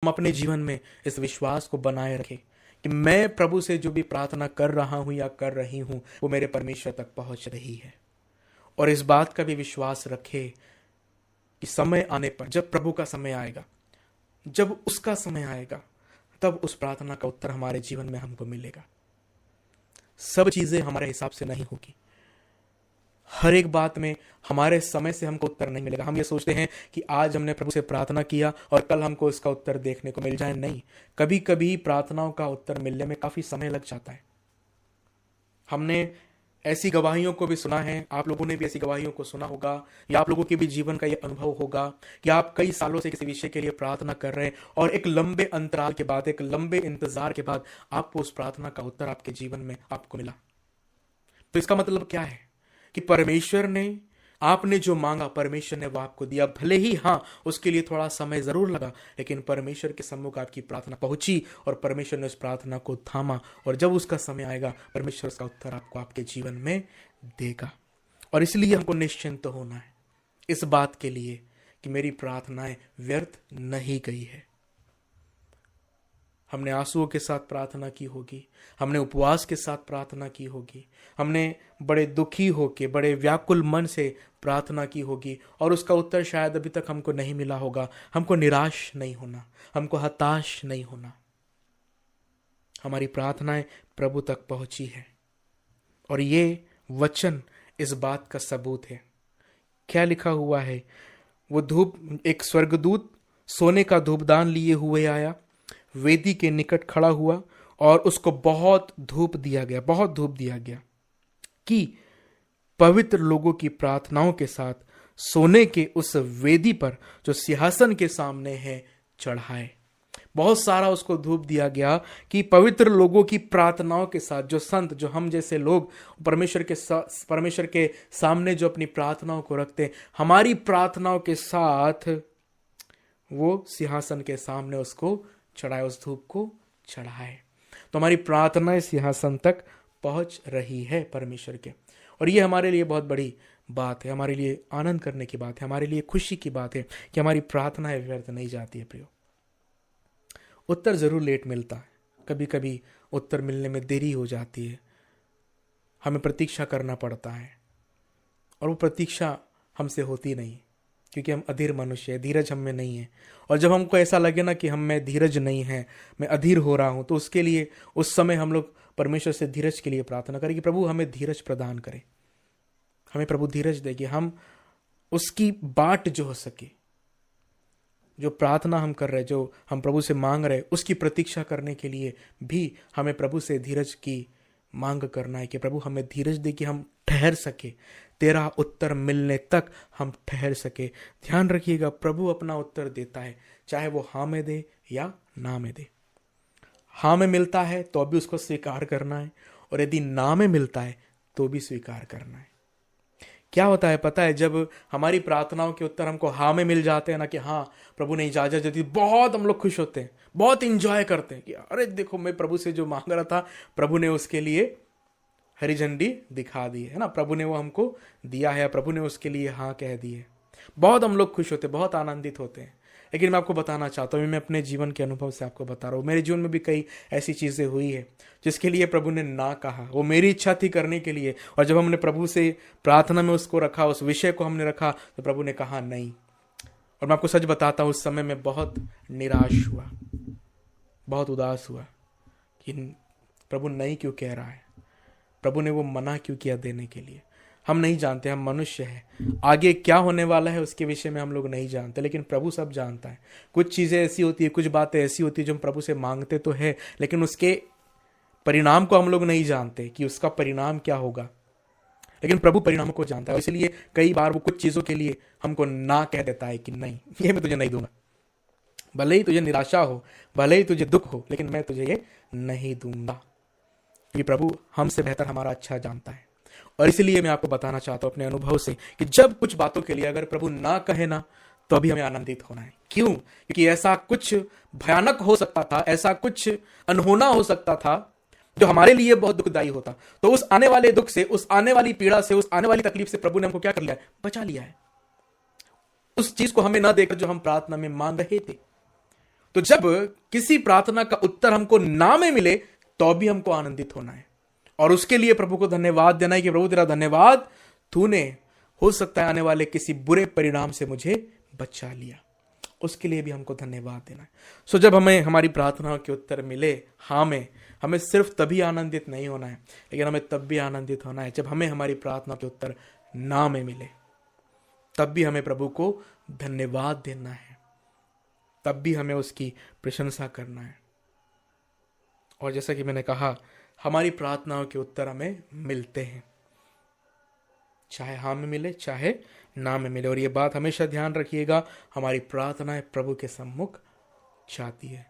अपने जीवन में इस विश्वास को बनाए रखें कि मैं प्रभु से जो भी प्रार्थना कर रहा हूं या कर रही हूं वो मेरे परमेश्वर तक पहुंच रही है। और इस बात का भी विश्वास रखे कि समय आने पर, जब प्रभु का समय आएगा, जब उसका समय आएगा, तब उस प्रार्थना का उत्तर हमारे जीवन में हमको मिलेगा। सब चीजें हमारे हिसाब से नहीं होगी, हर एक बात में हमारे समय से हमको उत्तर नहीं मिलेगा। हम ये सोचते हैं कि आज हमने प्रभु से प्रार्थना किया और कल हमको इसका उत्तर देखने को मिल जाए। नहीं, कभी कभी प्रार्थनाओं का उत्तर मिलने में काफी समय लग जाता है। हमने ऐसी गवाहियों को भी सुना है, आप लोगों ने भी ऐसी गवाहियों को सुना होगा, या आप लोगों के भी जीवन का ये अनुभव होगा कि आप कई सालों से किसी विषय के लिए प्रार्थना कर रहे हैं और एक लंबे अंतराल के बाद, एक लंबे इंतजार के बाद आपको उस प्रार्थना का उत्तर आपके जीवन में आपको मिला। तो इसका मतलब क्या है कि परमेश्वर ने, आपने जो मांगा परमेश्वर ने वो आपको दिया। भले ही हाँ, उसके लिए थोड़ा समय जरूर लगा, लेकिन परमेश्वर के सम्मुख आपकी प्रार्थना पहुंची और परमेश्वर ने उस प्रार्थना को थामा, और जब उसका समय आएगा परमेश्वर उसका उत्तर आपको आपके जीवन में देगा। और इसलिए हमको निश्चिंत होना है इस बात के लिए कि मेरी प्रार्थनाएं व्यर्थ नहीं गई है। हमने आंसुओं के साथ प्रार्थना की होगी, हमने उपवास के साथ प्रार्थना की होगी, हमने बड़े दुखी होके, बड़े व्याकुल मन से प्रार्थना की होगी, और उसका उत्तर शायद अभी तक हमको नहीं मिला होगा। हमको निराश नहीं होना, हमको हताश नहीं होना। हमारी प्रार्थनाएं प्रभु तक पहुंची है, और ये वचन इस बात का सबूत है। क्या लिखा हुआ है? वो एक स्वर्गदूत सोने का धूपदान लिए हुए आया, वेदी के निकट खड़ा हुआ, और उसको बहुत धूप दिया गया कि पवित्र लोगों की प्रार्थनाओं के साथ सोने के उस वेदी पर जो सिंहासन के सामने है चढ़ाए। बहुत सारा उसको धूप दिया गया कि पवित्र लोगों की प्रार्थनाओं के साथ, जो संत, जो हम जैसे लोग परमेश्वर के सामने जो अपनी प्रार्थनाओं को रखते, हमारी प्रार्थनाओं के साथ वो सिंहासन के सामने उसको चढ़ाए, उस धूप को चढ़ाए। तो हमारी प्रार्थनाएं सिंहासन तक पहुंच रही है परमेश्वर के, और ये हमारे लिए बहुत बड़ी बात है, हमारे लिए आनंद करने की बात है, हमारे लिए खुशी की बात है कि हमारी प्रार्थनाएं व्यर्थ नहीं जाती है। प्रियो, उत्तर जरूर लेट मिलता है, कभी कभी उत्तर मिलने में देरी हो जाती है, हमें प्रतीक्षा करना पड़ता है, और वो प्रतीक्षा हमसे होती नहीं, क्योंकि हम अधीर मनुष्य है, धीरज हम में नहीं है। और जब हमको ऐसा लगे ना कि हम में धीरज नहीं है, मैं अधीर हो रहा हूं, तो उसके लिए उस समय हम लोग परमेश्वर से धीरज के लिए प्रार्थना करें कि प्रभु हमें धीरज प्रदान करे, हमें प्रभु धीरज दे कि हम उसकी बाट जो हो सके, जो प्रार्थना हम कर रहे, जो हम प्रभु से मांग रहे, उसकी प्रतीक्षा करने के लिए भी हमें प्रभु से धीरज की मांग करना है कि प्रभु हमें धीरज दे कि हम ठहर सके, तेरा उत्तर मिलने तक हम ठहर सके। ध्यान रखिएगा, प्रभु अपना उत्तर देता है, चाहे वो हाँ में दे या ना में दे। हाँ में मिलता है तो भी उसको स्वीकार करना है, और यदि ना में मिलता है तो भी स्वीकार करना है। क्या होता है पता है, जब हमारी प्रार्थनाओं के उत्तर हमको हाँ में मिल जाते हैं ना, कि हाँ प्रभु ने इजाजत दी, बहुत हम लोग खुश होते हैं, बहुत इंजॉय करते हैं कि अरे देखो, मैं प्रभु से जो मांग रहा था प्रभु ने उसके लिए हरी झंडी दिखा दी है ना, प्रभु ने वो हमको दिया है, प्रभु ने उसके लिए हाँ कह दी है। बहुत हम लोग खुश होते, बहुत आनंदित होते हैं। लेकिन मैं आपको बताना चाहता हूँ, मैं अपने जीवन के अनुभव से आपको बता रहा हूँ, मेरे जीवन में भी कई ऐसी चीजें हुई है जिसके लिए प्रभु ने ना कहा। वो मेरी इच्छा थी करने के लिए, और जब हमने प्रभु से प्रार्थना में उसको रखा, उस विषय को हमने रखा, तो प्रभु ने कहा नहीं। और मैं आपको सच बताता हूँ, उस समय में बहुत निराश हुआ, बहुत उदास हुआ कि प्रभु नहीं क्यों कह रहा है, प्रभु ने वो मना क्यों किया देने के लिए। हम नहीं जानते, हम मनुष्य हैं, आगे क्या होने वाला है उसके विषय में हम लोग नहीं जानते, लेकिन प्रभु सब जानता है। कुछ चीजें ऐसी होती है, कुछ बातें ऐसी होती है जो हम प्रभु से मांगते तो है, लेकिन उसके परिणाम को हम लोग नहीं जानते कि उसका परिणाम क्या होगा, लेकिन प्रभु परिणामों को जानता है। इसलिए कई बार वो कुछ चीजों के लिए हमको ना कह देता है कि नहीं, ये मैं तुझे नहीं दूंगा, भले ही तुझे निराशा हो, भले ही तुझे दुख हो, लेकिन मैं तुझे ये नहीं दूंगा, क्योंकि प्रभु हमसे बेहतर हमारा अच्छा जानता है। और इसलिए मैं आपको बताना चाहता हूं अपने अनुभव से कि जब कुछ बातों के लिए अगर प्रभु ना कहे ना, तो अभी हमें आनंदित होना है। क्यों? क्योंकि ऐसा कुछ भयानक हो सकता था, ऐसा कुछ अनहोना हो सकता था जो हमारे लिए बहुत दुखदाई होता। तो उस आने वाले दुख से, उस आने वाली पीड़ा से, उस आने वाली तकलीफ से प्रभु ने हमको क्या कर लिया है? बचा लिया है। उस चीज को हमें ना देकर जो हम प्रार्थना में मांग रहे थे, तो जब किसी प्रार्थना का उत्तर हमको ना में मिले तो भी हमको आनंदित होना है और उसके लिए प्रभु को धन्यवाद देना है कि प्रभु तेरा धन्यवाद, तूने हो सकता है आने वाले किसी बुरे परिणाम से मुझे बचा लिया। उसके लिए भी हमको धन्यवाद देना है। सो जब हमें हमारी प्रार्थनाओं के उत्तर मिले हाँ में, हमें सिर्फ तभी आनंदित नहीं होना है, लेकिन हमें तब भी आनंदित होना है जब हमें हमारी प्रार्थना के उत्तर ना में मिले। तब भी हमें प्रभु को धन्यवाद देना है, तब भी हमें उसकी प्रशंसा करना है। और जैसा कि मैंने कहा, हमारी प्रार्थनाओं के उत्तर हमें मिलते हैं, चाहे हाँ में मिले चाहे ना में मिले। और ये बात हमेशा ध्यान रखिएगा, हमारी प्रार्थनाएं प्रभु के सम्मुख जाती है।